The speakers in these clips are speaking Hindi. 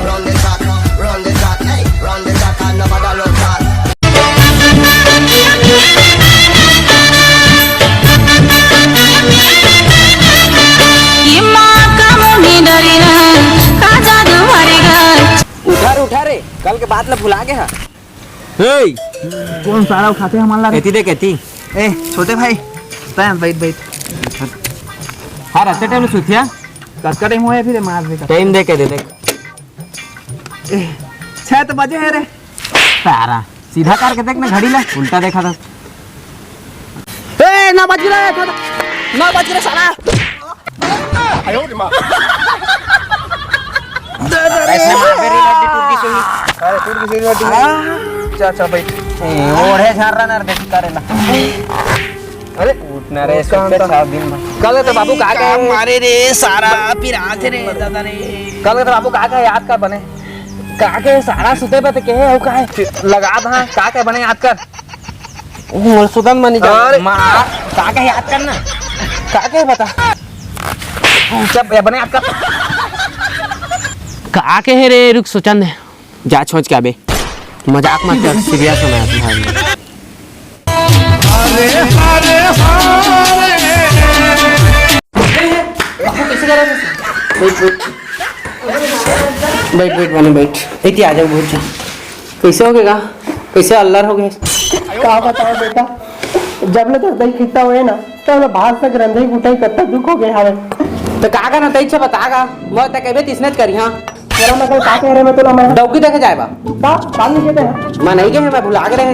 run the track, hey, run the track and nobody look back. उठा रे कल के बात ला भुला गया। कौन सारा उठाते हमारा कहती दे कहती ए छोटे भाई बैठ बैठ हाँ रास्ते टाइम सुथिया कस का टाइम हुआ है फिर मार दे टाइम दे के दे देख 6 बजे है रे सारा सीधा करके देख ना घड़ी ला उल्टा देखा था। ए ना बज रहा है ना बज रहा साला आयो रे मां ऐसे मार मेरी लड्डी टूट गई सुई। अरे टूट गई लड्डी अच्छा भाई ओढ़े झाड़ रहा ना देख करेला अरे उठना रे सुबह 7 दिन में कल तो बाबू कहा गए मारे रे सारा फिर आज रे दादा रे कल तो बाबू कहा याद कर बने कहा के सारा सुते पे के है का लगा दा कहा के बने याद कर मोर सुदन मनी जा मार कहा के याद कर ना कहा के बता सब बने याद कर कहा के है रे रुक सोचन दे जा छोच के आबे मजाक मत कर सीरियस होना है अरे अरे कैसे कर बैठ बैठ बने बैठ इतनी आ जाओ बहुत कैसे हो गया कैसे अल्लाह हो गए क्या बताओ बेटा जब ले दही खिंचता हुए ना तो बाहर तक रंधई गुटाई कत्ता दुख हो गए हवे तो का करना तई से बतागा मैं त कहबे तिसने करी हां मेरा मतलब का कह रहे मैं तो मैं डौकी देखे जाएबा का काल नहीं कहते हैं मैं नहीं गए मैं भुला गए रहे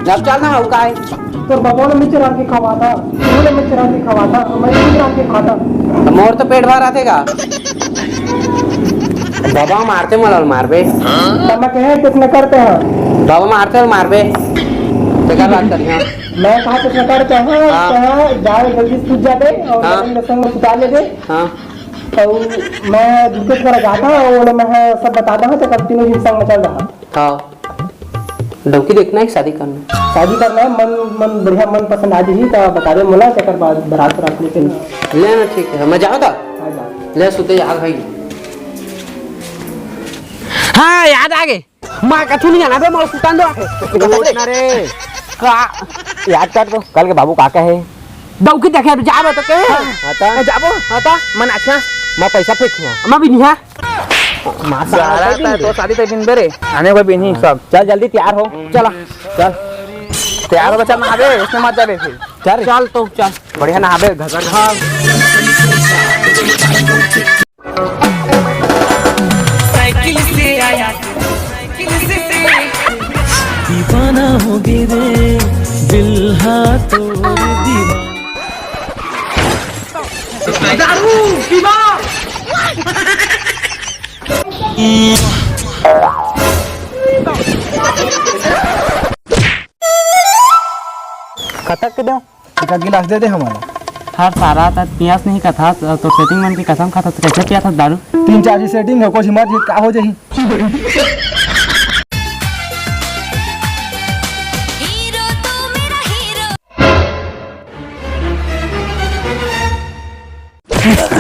जब चलना है का है तो बाबा ने मिर्च रख के खवाता तूने मिर्च रख के खवाता मैं मिर्च रख के खाता मोर तो पेट भर आतेगा बाबा मारते मलल मारबे तब मैं कहे कितने करते हैं बाबा मारते और मारबे तो क्या बात करी हां मैं कहा कितने करते हैं कहा दाल जल्दी सूझ जाते और लहसुन में सुधा ले दे हां तो मैं दुकान पर जाता और मैं सब बताता हूं तो कब तीनों दिन संग में चल रहा हां डौकी देखना है शादी करना है मन बढ़िया मन पसंद आ जी तो बता दे मोला चक्कर बाद बारात रात लेके ले ना ठीक है मैं जाऊं था ले सुते याद भाई हाँ याद आ गए माँ कथू नहीं जाना बे मोर सुतान दो रे का याद कर दो कल के बाबू काका है डौकी देखे जाबो तो के आता जाबो आता मन अच्छा मैं पैसा फेंकिया मैं भी नहीं है मां सारा तो शादी तक दिन बेरे आने को भी नहीं सब चल जल्दी तैयार हो चला चल तैयार हो बच्चा नहाबे इसमें मत जाबे फिर चल चल तो चल बढ़िया नहाबे घर हां साइकिल से आया साइकिल से दीवाना हो गए रे दिल हाथों दीवाना दारू पीवा खतक के दो एक गिलास दे दे हमारा हर सारा था पियास नहीं का था तो सेटिंग मन की कसम खाता तो कैसे पिया था दारू 3-4 जी सेटिंग है कुछ मत जीत का हो जाही हीरो तो मेरा हीरो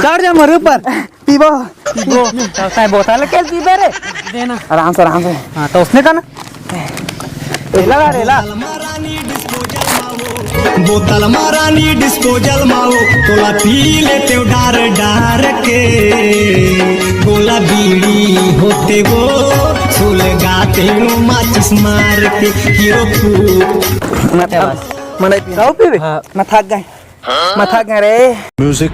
चढ़ जा मेरे ऊपर पीबो तो बोतल के पीबे रे देना आराम से हां तो उसने कहा ना रेला बोतल मारानी डिस्पोजल माओ तोला पी लेते डार डार के गोला बीड़ी होते वो सुल गाते वो माचिस मार के हीरो फूक मने पीओ पीबे मैं थक गए रे म्यूजिक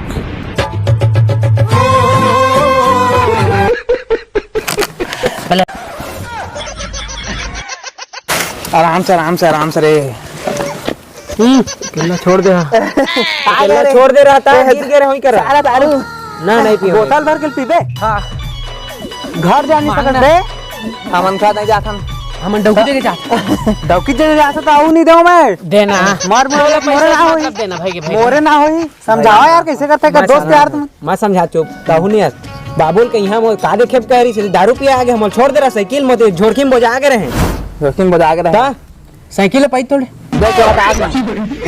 आराम से रे केला छोड़ दे केला छोड़ दे रहा था गिर गए रही कर सारा दारू ना नहीं पियो बोतल भर के पीबे हां घर जा नहीं सकत रे हमन खा नहीं जाथन हम डौकी देके जाता डौकी दे जाता तो आऊ नहीं दो मैं देना मार मोरे ना होई देना भाई के भाई मोरे ना होई समझाओ यार कैसे करते कर दोस्त यार तुम मैं समझा चुप कहू नहीं बाबुल के यहाँ वो कागे खेप कह रही दारू पिया आगे हम छोड़ दे रहा साइकिल मत झोड़की में बजा के रहे जोखिम बजा के रहे साइकिल पाई थोड़े दो चला काट ना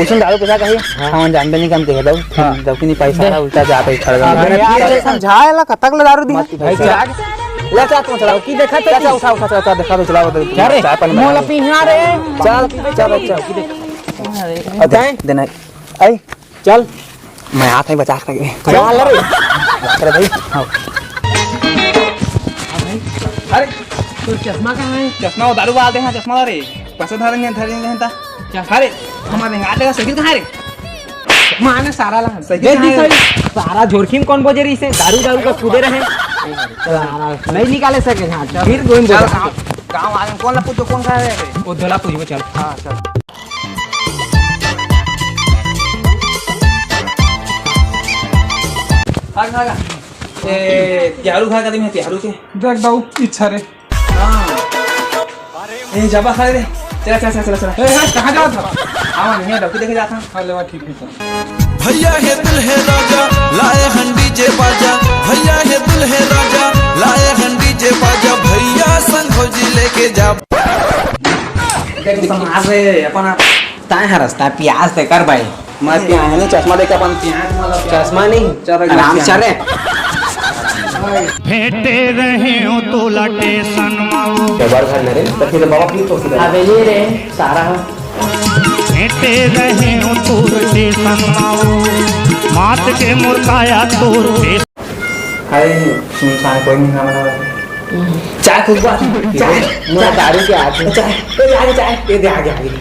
उसने दारू पैसा कही हम जानबे नहीं कम दे दो जोखिम नहीं पैसा उल्टा जाते खड़ गया यार समझाए ला कतक ला दारू दी ले चल तू चलाओ की देखा तो उठा उठा चल देखा तो चलाओ क्या रे चाय पानी मोला पीना रे चल चल की देख अरे देना आई चल मैं हाथ में बचा के चल रे अरे भाई हां अरे तो चश्मा कहां है चश्मा वो दारू वाले हैं चश्मा रे पैसे धरेंगे ता अरे हमारे गाड़ी का साइकिल कहां रे माने सारा ला साइकिल सारा झोरखीम कौन बजे रही से दारू का कूदे रहे नहीं निकाले सके हां फिर गोइन बोल गांव वाले कौन ला पूछो कौन का है वो धोला पूछबो चल हां चल भाग ए त्यारू खा कदी में त्यारू के देख दाऊ इच्छा रे हां ए जाबा खा रे चला ए हां कहां जात था आवा नहीं डॉक्टर देखे जाता हां लेवा ठीक है भैया है दिल है राजा लाए हंडी जे बाजा भैया है दिल है राजा लाए हंडी जे बाजा भैया संग खोजी लेके जा देख समाज रे अपन ताए है रास्ता प्याज दे कर भाई मैं प्याज नहीं चश्मा देके अपन प्याज मतलब चश्मा नहीं चल आराम चले भेटे रहे हो तो लटे सनमाओ बार घर रे तो फिर बाबा प्लीज तो सीधा हवेली रे सारा भेटे रहे हो तो लटे सनमाओ मात के मुर्काया तोर पे हाय सुनसान कोई नहीं हमारा चाय खुद बात चाय मुझे दारू के आगे चाय ये आगे चाय ये दे आगे आगे घर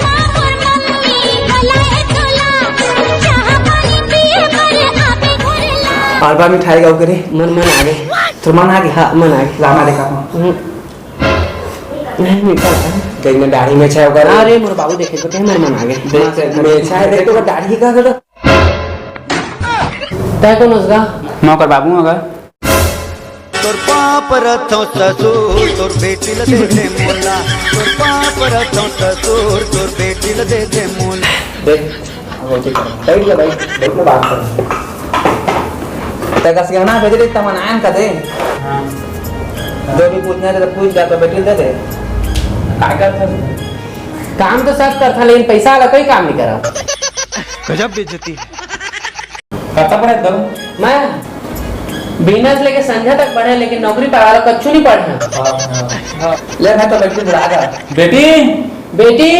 मां और मम्मी भला है तोला जहां पानी पिए पर आपे घोरला बार बार मिठाई गाओ करे मन आगे तो मन आगे हां मन आगे लामा देखा नहीं निकल कहीं में दाढ़ी में छाया कर अरे मोर बाबू देखे तो कहीं मन आगे मैं छाया देख तो दाढ़ी का कर तय कौन उसका नौकर बाबू अगर तोर पाप रथों ससुर तोर बेटी ल दे दे मोला तोर पाप रथों ससुर तोर बेटी ल दे दे मोला देख वो ठीक है बैठ ले भाई बैठ ले बात कर तक से ना भेज दे तमन आन का दे हां जो भी पूछना है तो पूछ जा तो बेटी दे दे काय कर काम तो सब करता लेकिन पैसा वाला कोई काम नहीं करा गजब बेइज्जती करता पड़े दम मैं बिजनेस लेके संध्या तक पढ़े लेकिन नौकरी पाने वाला कच्चू नहीं पढ़े हां ले मैं तो बेटी बुला जा बेटी बेटी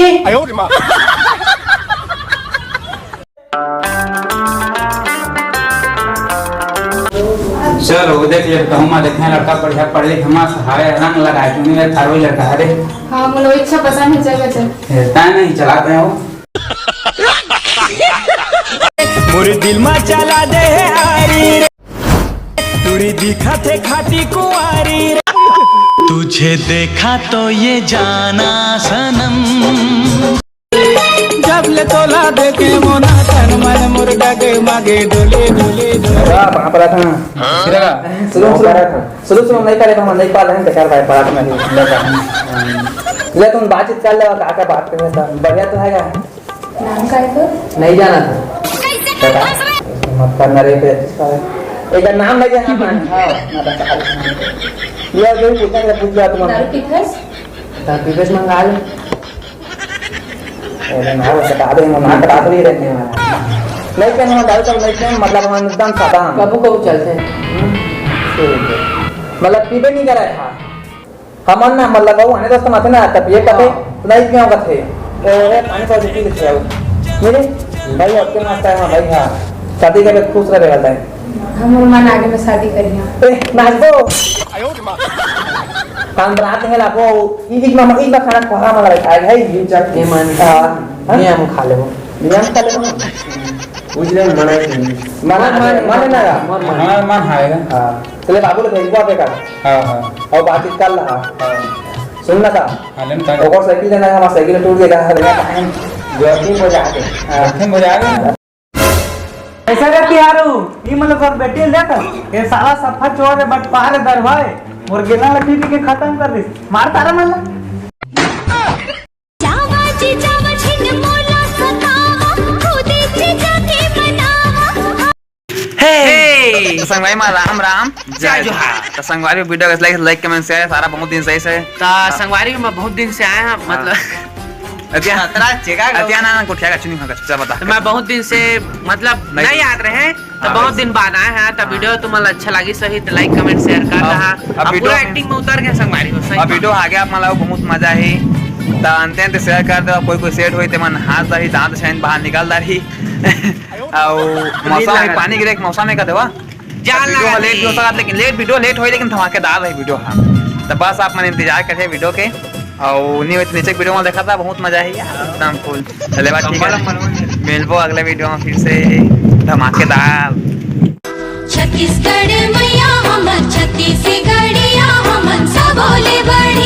चलो देख ले तो हम देखे लड़का बढ़िया पढ़ लिख हम सहारे रंग लगाए तूने थारो लड़का अरे हाँ मुझे इच्छा पसंद है चल चल ता नहीं चलाते हैं वो मोर दिल में चला दे आरी तुरी दिखा थे खाटी कुआरी तुझे देखा तो ये जाना सनम जब ले तोला देखे मोना तन मन मुर्गा के मागे डोले डोले वाह कहां पड़ा था सिरा शुरू नहीं करे हम नहीं पा रहे हैं बेकार भाई बात में लगा ले तुम बातचीत कर ले काका बात करने था बढ़िया तो हैगा नाम का है तो नहीं जाना था मत करना रे पे एक नाम लगे हां हां ये जो पूछना है पूछ लिया तुम दारू पीता है पीपेस मंगा ले अरे ना वो बता दे हम ना करा तो ही रहते हैं नहीं क्या हम दारू सब नहीं हैं मतलब हम एकदम सादा हैं कबू कबू चलते हैं मतलब पीबे नहीं कर रहा था हम ना मतलब वो आने दोस्त माथे ना तब ये कथे नहीं क्यों कथे ए पानी पर पी लेते हो मेरे भाई आपके नाश्ता है भाई हां शादी के बाद खुश रहे रहता है हम मन आगे में शादी करिए ए नाच दो काम रात है ला वो ई में खाना खा मांग रहा है भाई ये चल ये मन हां ये हम खा लेबो नियम खा ले उजले मना मन ना मन आएगा हां चले बाबू ले भेजवा पे कर हां हां और बातचीत कर ला सुन ना था हां लेन और साइकिल लेना है हमारा साइकिल टूट गया है जो टीम हो जाके रखें बजाएगा ऐसा रे तिहारू ई मतलब कर बेटी लेट ये सारा सफा चोर है बट पार दर भाई मुर्गेना लगी के खत्म कर दे मार तारा मला जावाची जावाची मोला सतावा खुदे जाके बनावा हे संगवारी में राम राम जय जोहार तो संगवारी वीडियो को लाइक कमेंट शेयर सारा बहुत दिन से संगवारी में बहुत दिन से आए हैं मतलब अतिया खतरा चेका अतिया ना कुठिया का चुनी होगा चल बता। मैं बहुत दिन से मतलब नहीं याद रहे तो बहुत दिन बाद आए हैं। तो वीडियो तुम्हें अच्छा लगी सही तो लाइक कमेंट शेयर कर रहा। अब वीडियो पूरा एक्टिंग में उतर गया संगवारी हो सही। अब वीडियो आ गया मतलब बहुत मजा ही तो अंते अंते शेयर कर दो। कोई सेट हुई तो मन हाथ रही दांत शाइन बाहर निकाल रही और मौसम में पानी गिरे मौसम में का देवा जान वीडियो लगा लेट भी हो सकता लेकिन लेट हुई लेकिन धमाकेदार रही वीडियो। हाँ तो बस आप मैंने इंतजार करे वीडियो के और नीचे वीडियो में देखा था बहुत मजा ही यार एकदम फुल। चले बात ठीक है मिलबो अगले वीडियो में फिर से धमाकेदार। छत्तीसगढ़ मैया हमर छत्तीसगढ़िया हमन सब बोले बड़ी